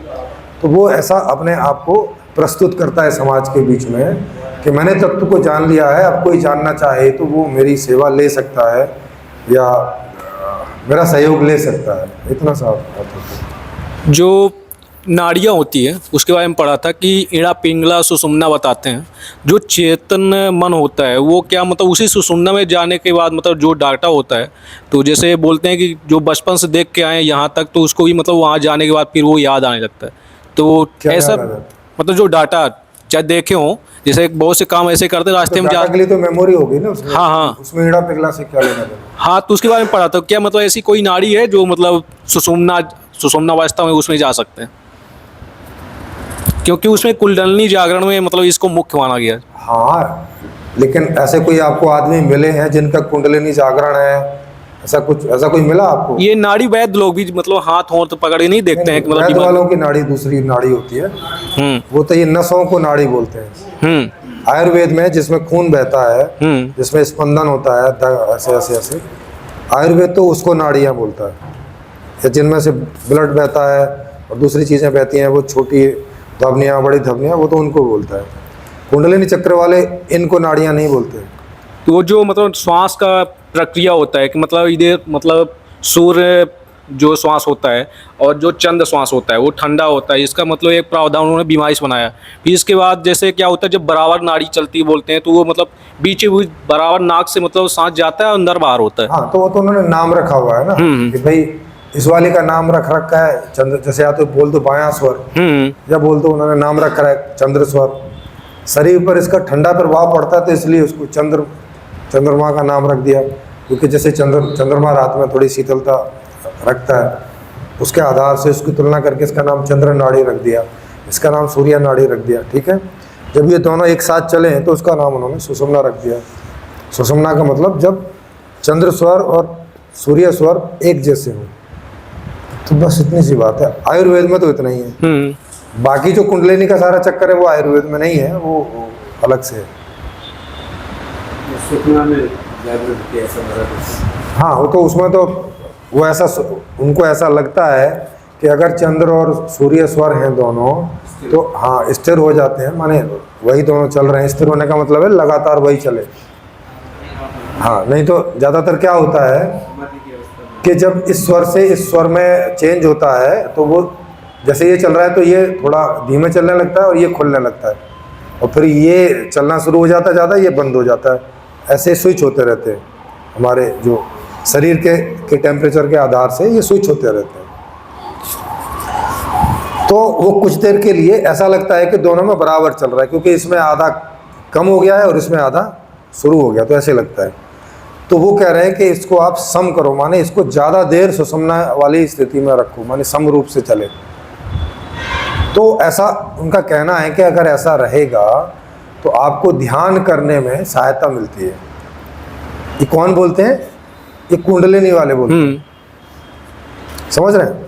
[SPEAKER 1] तो वो ऐसा अपने आप को प्रस्तुत करता है समाज के बीच में कि मैंने तत्व को जान लिया है, अब कोई जानना चाहे तो वो मेरी सेवा ले सकता है या मेरा सहयोग ले सकता है। इतना सा बात होता है।
[SPEAKER 5] जो नाड़ियाँ होती है उसके बारे में पढ़ा था कि इड़ा पिंगला सुषुम्ना बताते हैं। जो चेतन मन होता है वो क्या मतलब उसी सुषुम्ना में जाने के बाद मतलब जो डाटा होता है, तो जैसे बोलते हैं कि जो बचपन से देख के आए यहाँ तक, तो उसको भी मतलब वहाँ जाने के बाद फिर वो याद आने लगता है। तो
[SPEAKER 1] क्या
[SPEAKER 5] ऐसा
[SPEAKER 1] याद आ जाता है?
[SPEAKER 5] मतलब जो डाटा चाहे देखे हों, जैसे बहुत से काम ऐसे करते रास्ते में जा,
[SPEAKER 1] डाटा के लिए तो मेमोरी होगी ना उसमें।
[SPEAKER 5] हाँ, हाँ।
[SPEAKER 1] उसमें ईड़ा पिघला से क्या लेना देना।
[SPEAKER 5] हाँ, तो उसके बारे में पढ़ा था। क्या मतलब ऐसी कोई नाड़ी है जो मतलब सुषुम्ना अवस्था में उसमें जा सकते हैं, क्योंकि उसमें कुंडलिनी जागरण में मतलब इसको मुख्य माना गया है।
[SPEAKER 1] हाँ, लेकिन ऐसे कोई आपको आदमी मिले हैं जिनका कुंडलिनी जागरण है? ऐसा कोई मिला आपको?
[SPEAKER 5] ये नाड़ी वैद्य लोग भी मतलब हाथ हों तो पकड़ के नहीं देखते हैं कि मतलब
[SPEAKER 1] वैद्य
[SPEAKER 5] दिमाग-
[SPEAKER 1] वालों की नाड़ी दूसरी नाड़ी होती है, वो तो ये नसों को नाड़ी बोलते हैं।
[SPEAKER 5] हम्म
[SPEAKER 1] आयुर्वेद में जिसमें खून बहता है,
[SPEAKER 5] हम्म
[SPEAKER 1] जिसमें स्पंदन होता है, ऐसे ऐसे ऐसे, आयुर्वेद तो उसको नाड़ियाँ बोलता है। या जिनमें से ब्लड बहता है और दूसरी चीज़ें बहती हैं, वो छोटी धमनियाँ, बड़ी धमनियाँ, वो तो उनको बोलता है। कुंडलिनी चक्र वाले इनको नाड़ियाँ नहीं बोलते।
[SPEAKER 5] तो वो जो मतलब श्वास का प्रक्रिया होता है कि मतलब इधर मतलब सूर्य जो श्वास होता है और जो चंद्र श्वास होता है वो ठंडा होता है, इसका मतलब एक प्रावधान उन्होंने बीमारी से बनाया। फिर इसके बाद जैसे क्या होता है, जब बराबर नाड़ी चलती है बोलते हैं, तो वो मतलब बीच बराबर नाक से मतलब सांस जाता है और अंदर बाहर होता है।
[SPEAKER 1] हाँ, तो वो तो उन्होंने नाम रखा हुआ है ना कि भाई इस वाले का नाम रख रखा है चंद्र, जैसे या तो बोल दो बायां स्वर या बोल दो उन्होंने नाम रखा है चंद्र स्वर। शरीर पर इसका ठंडा प्रभाव पड़ता है तो इसलिए उसको चंद्रमा का नाम रख दिया, क्योंकि जैसे चंद्रमा रात में थोड़ी शीतलता रखता है, उसके आधार से उसकी तुलना करके इसका नाम चंद्र नाड़ी रख दिया, इसका नाम सूर्य नाड़ी रख दिया। ठीक है, जब ये दोनों एक साथ चले तो उसका नाम उन्होंने सुषुम्ना रख दिया। सुषुम्ना का मतलब जब चंद्र स्वर और सूर्य स्वर एक जैसे हो। तो बस इतनी सी बात है। आयुर्वेद में तो इतना ही है। बाकी जो कुंडलिनी का सारा चक्कर है वो आयुर्वेद में नहीं है, वो अलग से है।
[SPEAKER 2] सुखना में जागृत ऐसा बड़ा कुछ।
[SPEAKER 1] हाँ, वो तो उसमें तो वो ऐसा उनको ऐसा लगता है कि अगर चंद्र और सूर्य स्वर हैं दोनों तो हाँ स्थिर हो जाते हैं, माने वही दोनों चल रहे हैं। स्थिर होने का मतलब है लगातार वही चले। हाँ, नहीं तो ज़्यादातर क्या होता है कि जब इस स्वर से इस स्वर में चेंज होता है तो वो जैसे ये चल रहा है तो ये थोड़ा धीमे चलने लगता है और ये खुलने लगता है, और फिर ये चलना शुरू हो जाता है ज़्यादा, ये बंद हो जाता है। ऐसे स्विच होते रहते हैं हमारे जो शरीर के टेम्परेचर के आधार से ये स्विच होते रहते हैं। तो वो कुछ देर के लिए ऐसा लगता है कि दोनों में बराबर चल रहा है, क्योंकि इसमें आधा कम हो गया है और इसमें आधा शुरू हो गया, तो ऐसे लगता है। तो वो कह रहे हैं कि इसको आप सम करो, माने इसको ज़्यादा देर सुषुम्ना वाली स्थिति में रखो, माने सम रूप से चले। तो ऐसा उनका कहना है कि अगर ऐसा रहेगा तो आपको ध्यान करने में सहायता मिलती है। ये कौन बोलते हैं? ये कुंडलिनी वाले बोलते हैं। समझ रहे हैं?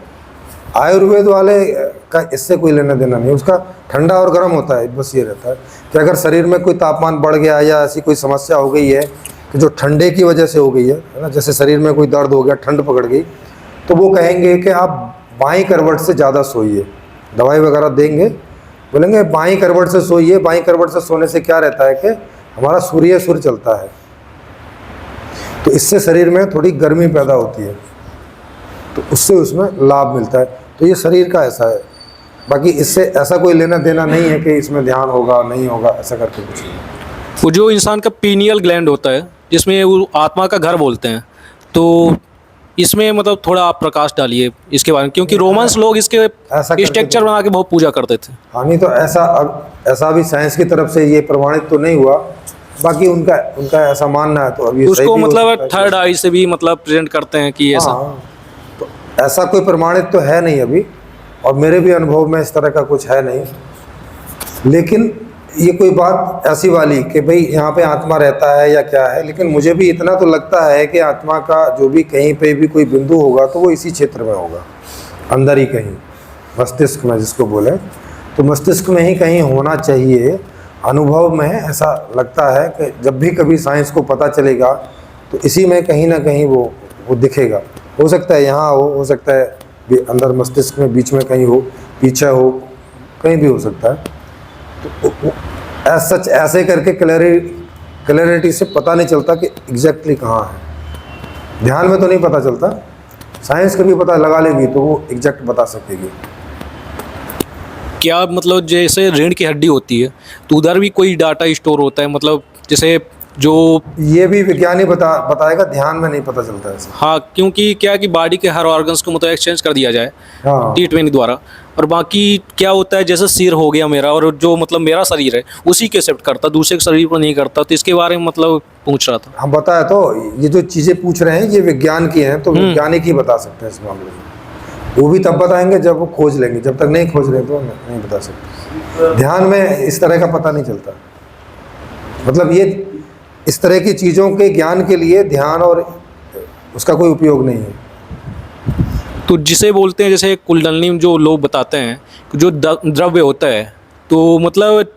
[SPEAKER 1] आयुर्वेद वाले का इससे कोई लेना देना नहीं। उसका ठंडा और गर्म होता है, बस ये रहता है कि अगर शरीर में कोई तापमान बढ़ गया या ऐसी कोई समस्या हो गई है कि जो ठंडे की वजह से हो गई है ना, जैसे शरीर में कोई दर्द हो गया, ठंड पकड़ गई, तो वो कहेंगे कि आप बाईं करवट से ज़्यादा सोइए। दवाई वगैरह देंगे, बोलेंगे बाईं करवट से सोइए। बाईं करवट से सोने से क्या रहता है कि हमारा सूर्य सुर चलता है, तो इससे शरीर में थोड़ी गर्मी पैदा होती है, तो उससे उसमें लाभ मिलता है। तो ये शरीर का ऐसा है, बाकी इससे ऐसा कोई लेना देना नहीं है कि इसमें ध्यान होगा नहीं होगा, ऐसा करके कुछ नहीं।
[SPEAKER 5] वो जो इंसान का पीनियल ग्लैंड होता है जिसमें वो आत्मा का घर बोलते हैं, तो इसमें मतलब थोड़ा आप प्रकाश डालिए इसके बारे में, क्योंकि रोमन्स लोग इसके
[SPEAKER 1] ऐसा करके
[SPEAKER 5] स्ट्रक्चर बना के बहुत पूजा करते थे।
[SPEAKER 1] हाँ नहीं तो ऐसा भी साइंस की तरफ से ये प्रमाणित तो नहीं हुआ, बाकी उनका ऐसा मानना है, तो अभी सही
[SPEAKER 5] उसको
[SPEAKER 1] भी हो
[SPEAKER 5] मतलब
[SPEAKER 1] सकता है।
[SPEAKER 5] थर्ड आई से भी मतलब प्रेजेंट करते हैं कि ऐसा।
[SPEAKER 1] हाँ, तो ऐसा कोई प्रमाणित तो है नहीं अभी, और मेरे भी अनुभव में इस तरह का कुछ है नहीं। लेकिन ये कोई बात ऐसी वाली कि भाई यहाँ पे आत्मा रहता है या क्या है, लेकिन मुझे भी इतना तो लगता है कि आत्मा का जो भी कहीं पे भी कोई बिंदु होगा तो वो इसी क्षेत्र में होगा, अंदर ही कहीं, मस्तिष्क में जिसको बोले, तो मस्तिष्क में ही कहीं होना चाहिए। अनुभव में ऐसा लगता है कि जब भी कभी साइंस को पता चलेगा तो इसी में कहीं ना कहीं वो दिखेगा। हो सकता है यहाँ हो सकता है अंदर मस्तिष्क में बीच में कहीं हो, पीछे हो, कहीं भी हो सकता है। तो सच ऐसे करके क्लैरिटी से पता नहीं चलता कि एग्जैक्टली कहाँ है। ध्यान में तो नहीं पता चलता, साइंस कभी पता लगा लेगी तो वो एग्जैक्ट बता सकेगी।
[SPEAKER 5] क्या मतलब जैसे रीढ़ की हड्डी होती है तो उधर भी कोई डाटा स्टोर होता है, मतलब जैसे जो
[SPEAKER 1] ये भी विज्ञानी बताएगा, ध्यान में नहीं पता चलता है।
[SPEAKER 5] हाँ, क्योंकि क्या है कि बॉडी के हर ऑर्गन्स को मतलब एक्सचेंज कर दिया जाए
[SPEAKER 1] हाँ
[SPEAKER 5] T20 द्वारा, और बाकी क्या होता है जैसे सिर हो गया मेरा, और जो मतलब मेरा शरीर है उसी के एक्सेप्ट करता, दूसरे के शरीर को नहीं करता, तो इसके बारे में मतलब पूछ रहा था।
[SPEAKER 1] हम बताया तो, ये जो चीज़ें पूछ रहे हैं ये विज्ञान की हैं, तो वैज्ञानिक ही बता सकते हैं इस मामले में। वो भी तब बताएंगे जब वो खोज लेंगे, जब तक नहीं खोज रहे तो नहीं बता सकते। ध्यान में इस तरह का पता नहीं चलता, मतलब ये इस तरह की चीज़ों के ज्ञान के लिए ध्यान और उसका कोई उपयोग नहीं है।
[SPEAKER 5] तो जिसे बोलते हैं जैसे कुंडलनी जो लोग बताते हैं कि जो द्रव्य होता है, तो मतलब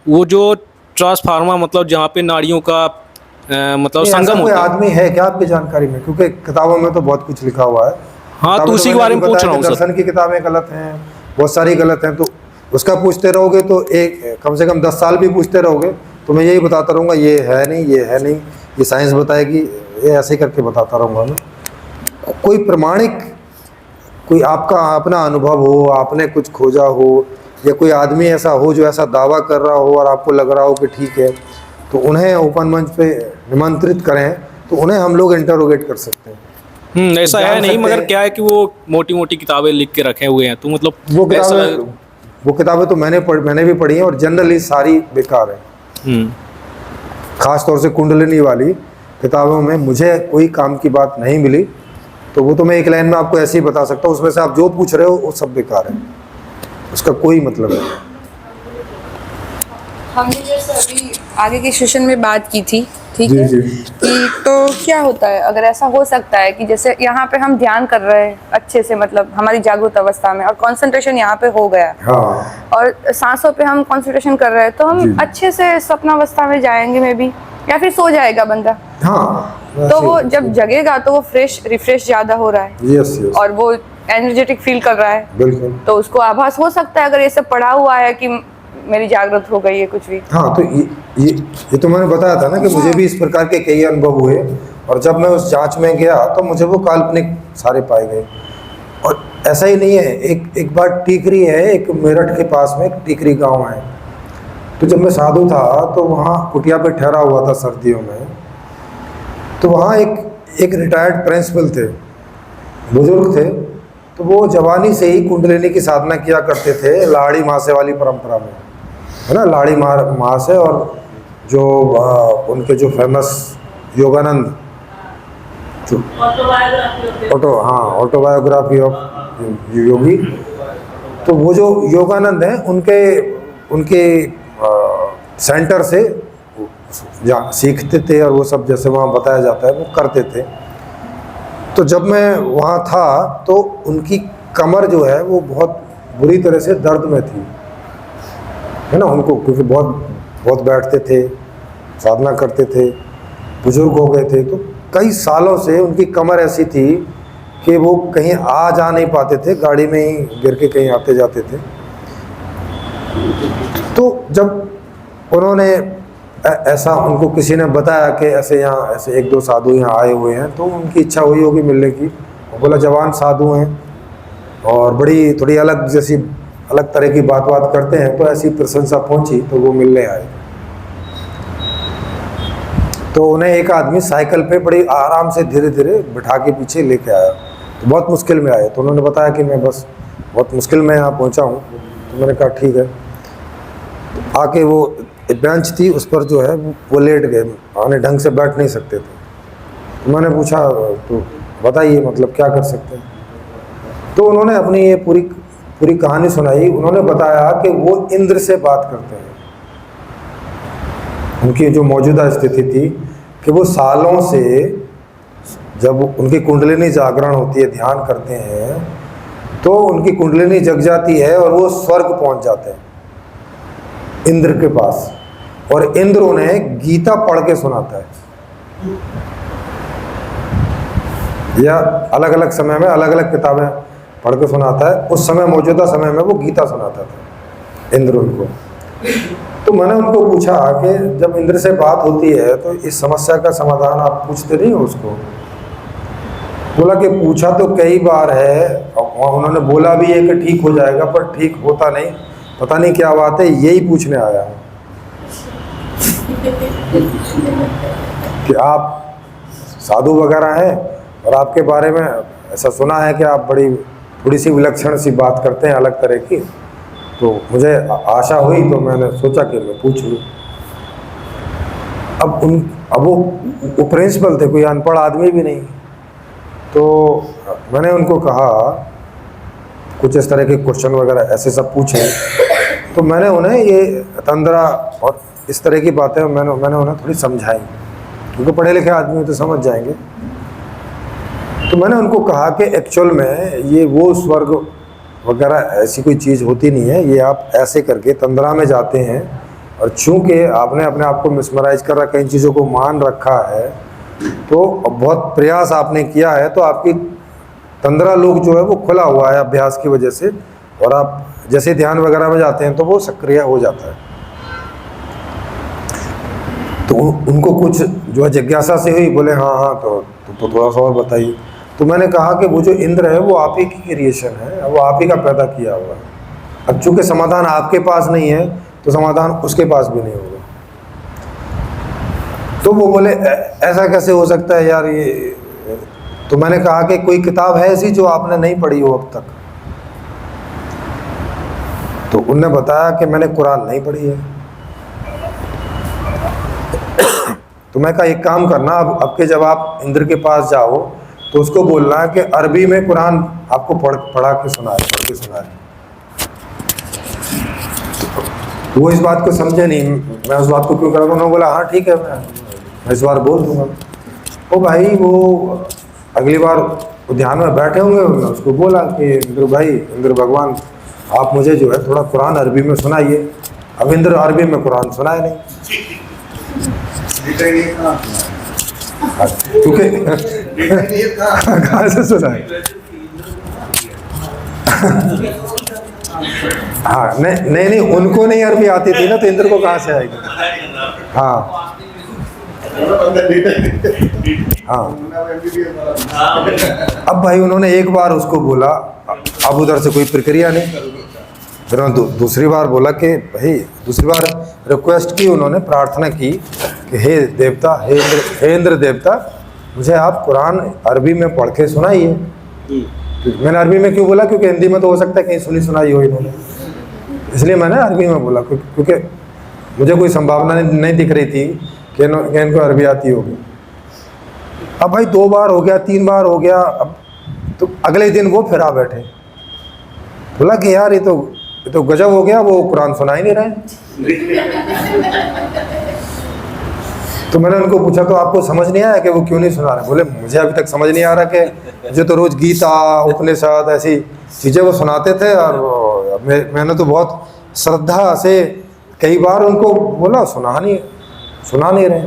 [SPEAKER 5] वो जो ट्रांसफार्मा मतलब जहाँ पे नाड़ियों का मतलब
[SPEAKER 1] नहीं,
[SPEAKER 5] संगम
[SPEAKER 1] ऐसा कोई
[SPEAKER 5] होता है।
[SPEAKER 1] आदमी है क्या आपकी जानकारी में? क्योंकि किताबों में तो बहुत कुछ लिखा हुआ है।
[SPEAKER 5] हाँ, तो
[SPEAKER 1] किताबें
[SPEAKER 5] उसी के
[SPEAKER 1] मैंने
[SPEAKER 5] बारे में
[SPEAKER 1] अभी
[SPEAKER 5] पूछ
[SPEAKER 1] बताया
[SPEAKER 5] रहा हूँ
[SPEAKER 1] कि
[SPEAKER 5] सर।
[SPEAKER 1] दर्शन की किताबें गलत हैं, बहुत सारी गलत हैं, तो उसका पूछते रहोगे तो एक कम से कम 10 साल भी पूछते रहोगे तो मैं यही बताता रहूँगा, ये है नहीं, ये है नहीं, ये साइंस बताएगी, ये ऐसे करके बताता रहूँगा मैं। कोई प्रमाणिक, कोई आपका अपना अनुभव हो, आपने कुछ खोजा हो, या कोई आदमी ऐसा हो जो ऐसा दावा कर रहा हो और आपको लग रहा हो कि ठीक है, तो उन्हें ओपन मंच पे निमंत्रित करें, तो उन्हें हम लोग इंटरोगेट कर सकते हैं।
[SPEAKER 5] ऐसा
[SPEAKER 1] जान
[SPEAKER 5] है नहीं,
[SPEAKER 1] सकते
[SPEAKER 5] मगर
[SPEAKER 1] हैं।
[SPEAKER 5] क्या है कि वो मोटी मोटी किताबें लिख के रखे हुए हैं, तो मतलब
[SPEAKER 1] वो किताबें तो मैंने भी पढ़ी हैं, और जनरली सारी बेकार है। खास तौर से कुंडलिनी वाली किताबों में मुझे कोई काम की बात नहीं मिली, तो वो तो मैं एक लाइन में आपको ऐसे ही बता सकता हूँ। उसमें से आप जो पूछ रहे हो वो सब बेकार है, उसका कोई मतलब नहीं।
[SPEAKER 6] हमने जैसे अभी आगे के सेशन में बात की थी, ठीक है,
[SPEAKER 1] जी।
[SPEAKER 6] कि तो क्या होता है अगर ऐसा हो सकता है कि जैसे यहाँ पे हम ध्यान कर रहे हैं अच्छे से, मतलब हमारी जागृत अवस्था में, और कंसंट्रेशन यहाँ पे हो गया,
[SPEAKER 1] हाँ
[SPEAKER 6] और सांसों पे हम कंसंट्रेशन कर रहे हैं, तो हम अच्छे से स्वप्नावस्था में जाएंगे मे बी, या फिर सो जाएगा बंदा,
[SPEAKER 1] हाँ,
[SPEAKER 6] तो वो जब जगेगा तो वो रिफ्रेश ज्यादा हो रहा है
[SPEAKER 1] यस
[SPEAKER 6] और वो एनर्जेटिक फील कर रहा है,
[SPEAKER 1] बिल्कुल।
[SPEAKER 6] तो उसको आभास हो सकता है अगर ये सब पढ़ा हुआ है कि मेरी जागृत हो गई है कुछ भी।
[SPEAKER 1] हाँ, तो ये तो मैंने बताया था ना कि मुझे भी इस प्रकार के कई अनुभव हुए, और जब मैं उस जांच में गया तो मुझे वो काल्पनिक सारे पाए गए। और ऐसा ही नहीं है, एक बार टीकरी है, एक मेरठ के पास में एक टीकरी गांव है, तो जब मैं साधु था तो वहाँ कुटिया पे ठहरा हुआ था सर्दियों में, तो वहाँ एक रिटायर्ड प्रिंसिपल थे, बुजुर्ग थे, तो वो जवानी से ही कुंडलिनी की साधना किया करते थे, लाड़ी मासे वाली परंपरा में, है ना, लाड़ी मास है। और जो उनके जो फेमस योगानंद, ऑटोबायोग्राफी ऑफ योगी, तो वो जो योगानंद हैं उनके सेंटर से सीखते थे, और वो सब जैसे वहाँ बताया जाता है वो करते थे। तो जब मैं वहाँ था तो उनकी कमर जो है वो बहुत बुरी तरह से दर्द में थी, है ना, उनको, क्योंकि बहुत बैठते थे, साधना करते थे, बुजुर्ग हो गए थे, तो कई सालों से उनकी कमर ऐसी थी कि वो कहीं आ जा नहीं पाते थे, गाड़ी में ही गिर के कहीं आते जाते थे। तो जब उन्होंने ऐसा, उनको किसी ने बताया कि ऐसे यहाँ ऐसे 1-2 साधु यहाँ आए हुए हैं, तो उनकी इच्छा हुई होगी मिलने की। वो बोला जवान साधु हैं, और बड़ी थोड़ी अलग तरह की बात करते हैं, तो ऐसी प्रशंसा पहुंची तो वो मिलने आए। तो उन्हें एक आदमी साइकिल पे बड़ी आराम से धीरे धीरे बिठा के पीछे लेके आया। तो बहुत मुश्किल में आए, तो उन्होंने बताया कि मैं बस बहुत मुश्किल में यहाँ पहुँचा हूँ। तो मैंने कहा ठीक है। तो आके वो एक बेंच थी, उस पर जो है वो लेट गए, आने ढंग से बैठ नहीं सकते थे। तो मैंने पूछा तो बताइए मतलब क्या कर सकते हैं। तो उन्होंने अपनी ये पूरी कहानी सुनाई। उन्होंने बताया कि वो इंद्र से बात करते हैं। उनकी जो मौजूदा स्थिति थी कि वो सालों से जब उनकी कुंडलिनी जागरण होती है, ध्यान करते हैं, तो उनकी कुंडलिनी जग जाती है और वो स्वर्ग पहुंच जाते हैं इंद्र के पास। और इंद्र उन्हें गीता पढ़ के सुनाता है, या अलग अलग समय में अलग अलग किताबें पढ़ के सुनाता है। उस समय मौजूदा समय में वो गीता सुनाता था इंद्र उनको। तो मैंने उनको पूछा कि जब इंद्र से बात होती है तो इस समस्या का समाधान आप पूछते नहीं हो उसको? बोला कि पूछा तो कई बार है, और उन्होंने बोला भी है कि ठीक हो जाएगा, पर ठीक होता नहीं, पता नहीं क्या बात है, यही पूछने आया हूँ कि आप साधु वगैरह हैं और आपके बारे में ऐसा सुना है कि आप बड़ी थोड़ी सी विलक्षण सी बात करते हैं, अलग तरह की। तो मुझे आशा हुई, तो मैंने सोचा कि मैं पूछ लूँ। अब वो प्रिंसिपल थे, कोई अनपढ़ आदमी भी नहीं। तो मैंने उनको कहा कुछ इस तरह के क्वेश्चन वगैरह ऐसे सब पूछे। तो मैंने उन्हें ये तंद्रा और इस तरह की बातें मैंने उन्हें थोड़ी समझाई, क्योंकि पढ़े लिखे आदमी तो समझ जाएंगे। तो मैंने उनको कहा कि एक्चुअल में ये वो स्वर्ग वगैरह ऐसी कोई चीज़ होती नहीं है, ये आप ऐसे करके तंद्रा में जाते हैं, और चूँकि आपने अपने आप को मिसमराइज कर रखा, इन चीज़ों को मान रखा है, तो बहुत प्रयास आपने किया है, तो आपकी तंद्रा लोक जो है वो खुला हुआ है अभ्यास की वजह से, और आप जैसे ध्यान वगैरह में जाते हैं तो वो सक्रिय हो जाता है। तो उनको कुछ जो है जिज्ञासा से हुई, बोले हाँ तो थोड़ा सा और बताइए। तो मैंने कहा कि वो जो इंद्र है वो आप ही की क्रिएशन है, वो आप ही का पैदा किया हुआ है। अब चूँकि समाधान आपके पास नहीं है तो समाधान उसके पास भी नहीं होगा। तो वो बोले ऐसा कैसे हो सकता है यार ये? तो मैंने कहा कि कोई किताब है ऐसी जो आपने नहीं पढ़ी हो अब तक? तो उनने बताया कि मैंने कुरान नहीं पढ़ी है। तो मैं कहा एक काम करना, अब के जब आप इंद्र के पास जाओ तो उसको बोलना कि अरबी में कुरान आपको पढ़ के सुनाए। वो इस बात को समझे नहीं, मैं उस बात को क्यों करा। उन्होंने बोला हाँ ठीक है, मैं इस बार बोल दूंगा। ओ भाई, वो अगली बार वो ध्यान में बैठे होंगे, मैं उसको बोला कि इंद्र भाई, इंद्र भगवान, आप मुझे जो है थोड़ा कुरान अरबी में सुनाइए। अब इंद्र अरबी में कुरान सुनाए नहीं, क्योंकि कहाँ से सुनाए? हाँ नहीं, उनको नहीं अरबी आती थी ना, तो इंद्र को कहाँ से आएगी? हाँ अब भाई उन्होंने एक बार उसको बोला, अब उधर से कोई प्रक्रिया नहीं। फिर उन्होंने दूसरी बार बोला कि भाई, दूसरी बार रिक्वेस्ट की, उन्होंने प्रार्थना की कि हे देवता, हे इंद्र देवता, मुझे आप कुरान अरबी में पढ़ के सुनाइए। मैंने अरबी में क्यों बोला? क्योंकि हिंदी में तो हो सकता है कहीं सुनी सुनाई हो इन्होंने, इसलिए मैंने अरबी में बोला, क्योंकि मुझे कोई संभावना नहीं दिख रही थी कि इनको अरबी आती होगी। अब भाई 2 बार हो गया, 3 बार हो गया, अब तो अगले दिन वो फिर आ बैठे। बोला कि यार ये तो गजब हो गया, वो कुरान सुना ही नहीं रहे। तो मैंने उनको पूछा तो आपको समझ नहीं आया कि वो क्यों नहीं सुना रहे? बोले मुझे अभी तक समझ नहीं आ रहा कि जो तो रोज़ गीता, उपनिषद ऐसी चीज़ें वो सुनाते थे, और मैंने तो बहुत श्रद्धा से कई बार उनको बोला, सुना नहीं रहे।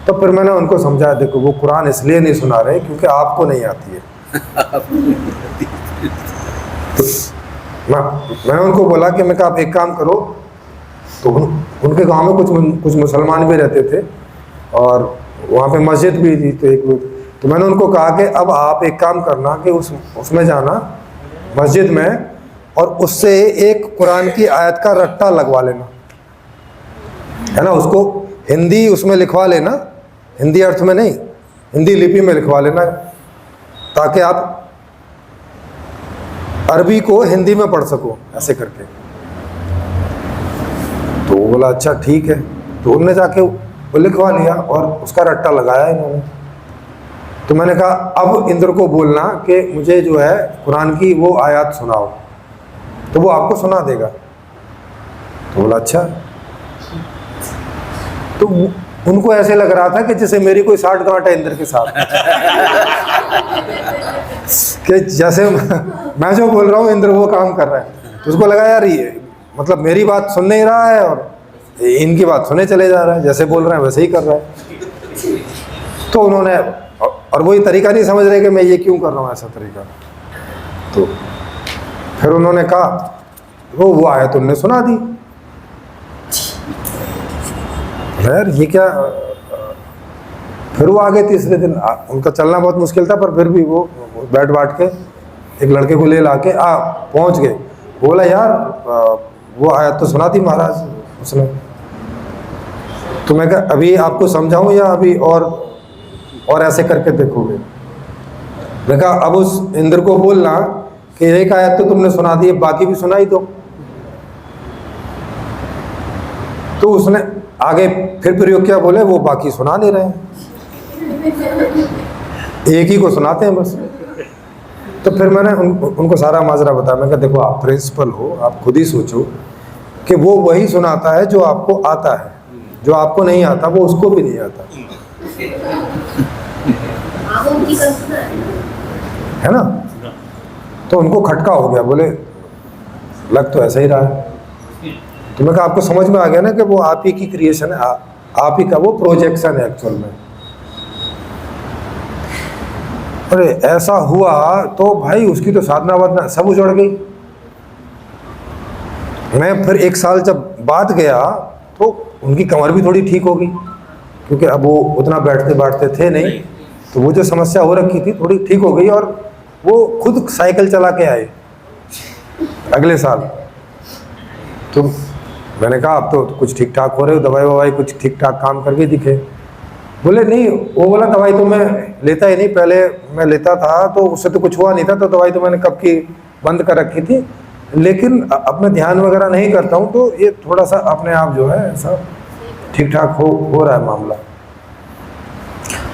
[SPEAKER 1] तो फिर मैंने उनको समझाया, देखो वो कुरान इसलिए नहीं सुना रहे क्योंकि आपको नहीं आती है। तो मैंने उनको बोला कि मैं कहा आप एक काम करो। तो उनके गांव में कुछ मुसलमान भी रहते थे और वहाँ पे मस्जिद भी थी। तो मैंने उनको कहा कि अब आप एक काम करना कि उसमें जाना मस्जिद में और उससे एक कुरान की आयत का रट्टा लगवा लेना, है ना, उसको हिंदी उसमें लिखवा लेना, हिंदी अर्थ में नहीं, हिंदी लिपि में लिखवा लेना, ताकि आप अरबी को हिंदी में पढ़ सको, ऐसे करके। तो वो बोला अच्छा ठीक है, तो उनने जाके वो लिखवा लिया और उसका रट्टा लगाया इन्होंने। तो मैंने कहा अब इंद्र को बोलना कि मुझे जो है कुरान की वो आयत सुनाओ, तो वो आपको सुना देगा। तो बोला अच्छा। तो उनको ऐसे लग रहा था कि जैसे मेरी कोई 60 गांठ है इंद्र के साथ कि जैसे मैं जो बोल रहा हूँ इंद्र वो काम कर रहा है। तो उसको लगा यार ये मतलब मेरी बात सुन नहीं रहा है और इनकी बात सुने चले जा रहा है, जैसे बोल रहे हैं वैसे ही कर रहा है। तो उन्होंने और वही तरीका नहीं समझ रहे कि मैं ये क्यों कर रहा हूँ ऐसा तरीका। तो फिर उन्होंने कहा वो आया तो उन्होंने सुना दी। यार ये क्या। फिर वो आगे तीसरे दिन उनका चलना बहुत मुश्किल था, पर फिर भी वो बैठ बाट के एक लड़के को ले ला के पहुँच गए। बोला यार वो आयत तो सुना दी महाराज उसने। तो मैं कहा अभी आपको समझाऊं या अभी और ऐसे करके देखोगे। मैं कहा अब उस इंद्र को बोलना कि एक आयत तो तुमने सुना दी, बाकी भी सुनाई दो। तो उसने आगे फिर प्रयोग किया, बोले वो बाकी सुना नहीं रहे हैं, एक ही को सुनाते हैं बस। तो फिर मैंने उनको सारा माजरा बताया। मैं कहा देखो आप प्रिंसिपल हो, आप खुद ही सोचो कि वो वही सुनाता है जो आपको आता है, जो आपको नहीं आता वो उसको भी नहीं आता, है ना। तो उनको खटका हो गया, बोले लग तो ऐसा ही रहा है। तो मैं कहा आपको समझ में आ गया ना कि वो आप ही की क्रिएशन है, आप ही का वो प्रोजेक्शन है एक्चुअल में। अरे ऐसा हुआ तो भाई उसकी तो साधना वाधना सब उजड़ गई। मैं फिर 1 साल जब बाद गया तो उनकी कमर भी थोड़ी ठीक हो गई, क्योंकि अब वो उतना बैठते बैठते थे नहीं, तो वो जो समस्या हो रखी थी थोड़ी ठीक हो गई और वो खुद साइकिल चला के आए अगले साल। तो मैंने कहा अब तो कुछ ठीक ठाक हो रहे हो, दवाई ववाई कुछ ठीक ठाक काम करके दिखे। बोले नहीं, वो बोला दवाई तो मैं लेता ही नहीं, पहले मैं लेता था तो उससे तो कुछ हुआ नहीं था, तो दवाई तो मैंने कब की बंद कर रखी थी, लेकिन अब मैं ध्यान वगैरह नहीं करता हूँ तो ये थोड़ा सा अपने आप जो है ऐसा ठीक ठाक हो रहा है मामला।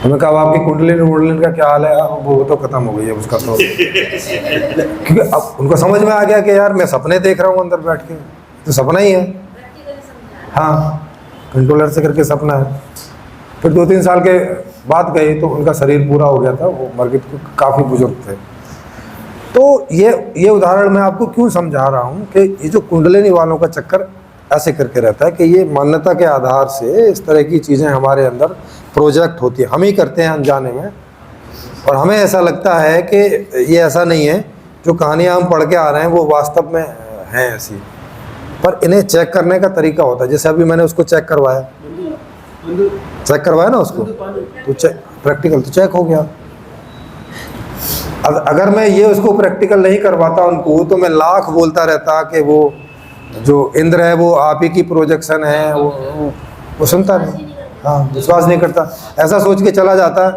[SPEAKER 1] तो मैं कहा आपकी कुंडलिन वुंडलिन का क्या हाल है? वो तो खत्म हो गई है उसका तो क्योंकि अब उनको समझ में आ गया कि यार मैं सपने देख रहा हूँ अंदर बैठ के, तो सपना ही है। हाँ, कंट्रोलर से करके सपना है। फिर 2-3 साल के बाद गए तो उनका शरीर पूरा हो गया था, वो मर गए, काफ़ी बुजुर्ग थे। तो ये उदाहरण मैं आपको क्यों समझा रहा हूँ कि ये जो कुंडलिनी वालों का चक्कर ऐसे करके रहता है कि ये मान्यता के आधार से इस तरह की चीज़ें हमारे अंदर प्रोजेक्ट होती है, हम ही करते हैं अनजाने में, और हमें ऐसा लगता है कि ये ऐसा नहीं है, जो कहानियाँ हम पढ़ के आ रहे हैं वो वास्तव में हैं ऐसी, पर इन्हें चेक करने का तरीका होता है। जैसे अभी मैंने उसको चेक करवाया ना उसको, तो प्रैक्टिकल तो चेक हो गया। अगर मैं ये उसको प्रैक्टिकल नहीं करवाता उनको, तो मैं लाख बोलता रहता कि वो जो इंद्र है वो आप ही की प्रोजेक्शन है, वो सुनता नहीं, हाँ विश्वास नहीं करता, ऐसा सोच के चला जाता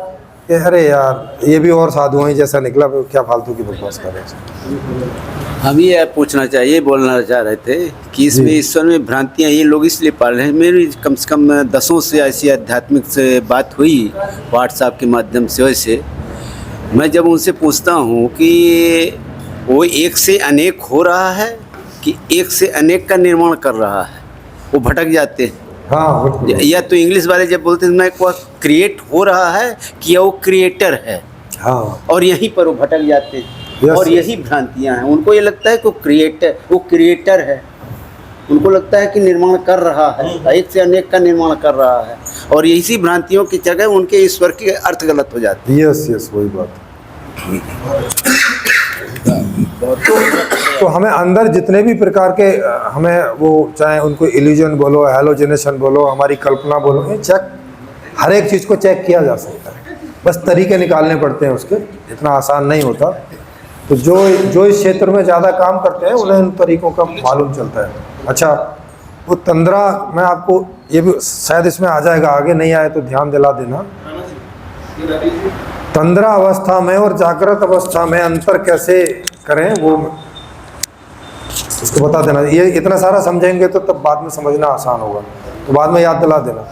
[SPEAKER 1] कि अरे यार ये भी और साधु हैं जैसा निकला, क्या फालतू की बकवास कर रहे हैं।
[SPEAKER 2] हम ये पूछना चाहिए, बोलना चाह रहे थे कि इसमें ईश्वर में भ्रांतियाँ ये लोग इसलिए पाल रहे हैं। मेरी कम से कम 10 से ऐसी आध्यात्मिक से बात हुई व्हाट्सएप के माध्यम से, वैसे मैं जब उनसे पूछता हूँ कि वो एक से अनेक हो रहा है कि एक से अनेक का निर्माण कर रहा है, वो भटक जाते हैं।
[SPEAKER 1] हाँ,
[SPEAKER 2] या तो इंग्लिश वाले जब बोलते हैं मैं वो क्रिएट हो रहा है कि वो क्रिएटर है,
[SPEAKER 1] हाँ,
[SPEAKER 2] और यहीं पर वो भटक जाते हैं। और यही भ्रांतियां हैं, उनको ये लगता है कि वो क्रिएटर है, उनको लगता है कि निर्माण कर रहा है, एक से अनेक का निर्माण कर रहा है, और इसी भ्रांतियों की जगह उनके ईश्वर के अर्थ गलत हो जाते हैं।
[SPEAKER 1] यस वही बात। तो हमें अंदर जितने भी प्रकार के हमें वो चाहे उनको इल्यूजन बोलो, हैलोजिनेशन बोलो, हमारी कल्पना बोलो, ये चेक, हर एक चीज़ को चेक किया जा सकता है, बस तरीके निकालने पड़ते हैं उसके, इतना आसान नहीं होता। तो जो इस क्षेत्र में ज़्यादा काम करते हैं उन्हें इन तरीकों का मालूम चलता है। अच्छा, वो तंद्रा मैं आपको ये भी शायद इसमें आ जाएगा, आगे नहीं आए तो ध्यान दिला देना। तंद्रा अवस्था में और जागृत अवस्था में अंतर कैसे करें वो इसको बता देना। ये इतना सारा समझेंगे तो तब बाद में समझना आसान होगा, तो बाद में याद दिला देना।